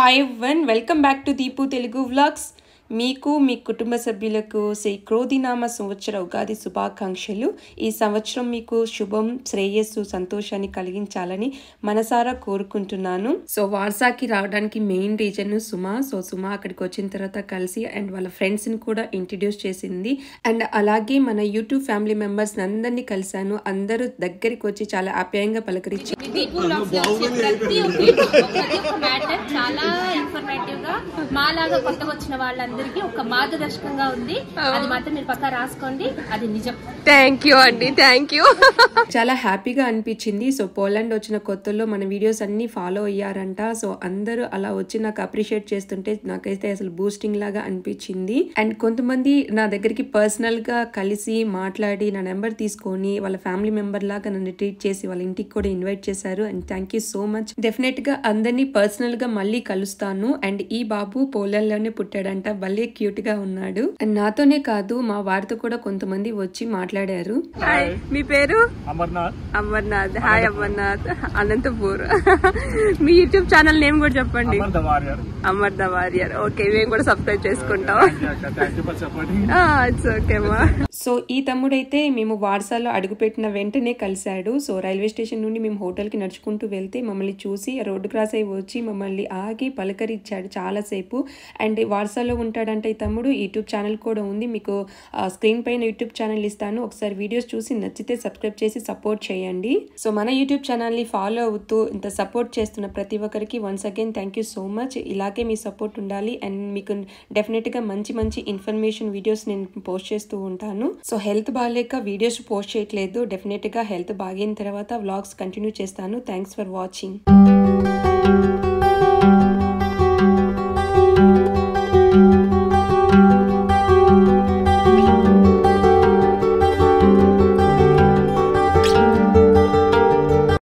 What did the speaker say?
Hi everyone, welcome back to Deepu Telugu vlogs. మీకు మీ కుటుంబ సభ్యులకు శ్రీ క్రోధినామ సంవత్సర ఉగాది శుభాకాంక్షలు. ఈ సంవత్సరం మీకు శుభం, శ్రేయస్సు, సంతోషాన్ని కలిగించాలని మనసారా కోరుకుంటున్నాను. సో వార్సాకి రావడానికి main reason Suma. So Suma అక్కడికి వచ్చిన తర్వాత కలిసి అండ్ వాళ్ళ ఫ్రెండ్స్ ని కూడా ఇంట్రడ్యూస్ చేసింది. అండ్ అలాగే మన యూట్యూబ్ ఫ్యామిలీ మెంబర్స్ అందరినీ కలిసాను. అందరూ దగ్గరికి వచ్చి చాలా ఆప్యాయంగా పలకరించారు. చాలా ఇన్ఫర్మేటివ్ గా మాలాగా కొత్తగా వచ్చిన వాళ్ళందరికీ ఒక మార్గదర్శకంగా ఉంది. అది మాత్రం మీరు పక్కా రాసుకోండి, అది నిజం. థ్యాంక్ యూ అండి, థ్యాంక్ యూ. చాలా హ్యాపీగా అనిపించింది. సో పోలాండ్ వచ్చిన కొత్తలో మన వీడియోస్ అన్ని ఫాలో అయ్యారంట. సో అందరూ అలా వచ్చి నాకు అప్రిషియేట్ చేస్తుంటే నాకైతే అసలు బూస్టింగ్ లాగా అనిపించింది. అండ్ కొంతమంది నా దగ్గరికి పర్సనల్ గా కలిసి మాట్లాడి నా నెంబర్ తీసుకొని వాళ్ళ ఫ్యామిలీ మెంబర్ లాగా నన్ను ట్రీట్ చేసి వాళ్ళ ఇంటికి కూడా ఇన్వైట్ చేశారు. And thank you so much. Definite గా అందరినీ పర్సనల్ గా మళ్ళీ కలుస్తాను. అండ్ ఈ బాబు పోలాండ్ లోనే పుట్టాడంట, భలే క్యూట్ గా ఉన్నాడు. అండ్ నాతోనే కాదు మా వారితో కూడా కొంతమంది వచ్చి మాట్లాడారు. హాయ్, మీ పేరు? అమర్నాథ్. అమర్నాథ్. హాయ్ అమర్నాథ్, అనంతపూర్. మీ యూట్యూబ్ ఛానల్ నేమ్ కూడా చెప్పండి. Amar the warrior. ఓకే, మేము కూడా సబ్స్క్రైబ్ చేసుకుంటాం. ఇట్స్ ఓకే మా. సో ఈ తమ్ముడైతే మేము వార్సాలో అడుగుపెట్టిన వెంటనే కలిశాడు. సో రైల్వే స్టేషన్ నుండి మేము హోటల్ కి నడుచుకుంటూ వెళ్తే మమ్మల్ని చూసి రోడ్డు క్రాస్ అయి వచ్చి మమ్మల్ని ఆగి పలకరించాడు చాలాసేపు. అండ్ వార్సాలో ఉంటాడంటే ఈ తమ్ముడు. యూట్యూబ్ ఛానల్ కూడా ఉంది, మీకు స్క్రీన్ పైన యూట్యూబ్ ఛానల్ ఇస్తాను. ఒకసారి వీడియోస్ చూసి నచ్చితే సబ్స్క్రైబ్ చేసి సపోర్ట్ చేయండి. సో మన యూట్యూబ్ ఛానల్ ని ఫాలో అవుతూ ఇంత సపోర్ట్ చేస్తున్న ప్రతి ఒక్కరికి once again thank you so much. ఇలాగే మీ సపోర్ట్ ఉండాలి. అండ్ మీకు డెఫినెట్ గా మంచి మంచి ఇన్ఫర్మేషన్ వీడియోస్ నేను పోస్ట్ చేస్తూ ఉంటాను. సో హెల్త్ బాగాలేక వీడియోస్ పోస్ట్ చేయట్లేదు. డెఫినెట్ గా హెల్త్ బాగిన తర్వాత వ్లాగ్స్ కంటిన్యూ చేస్తాను. Thanks for watching.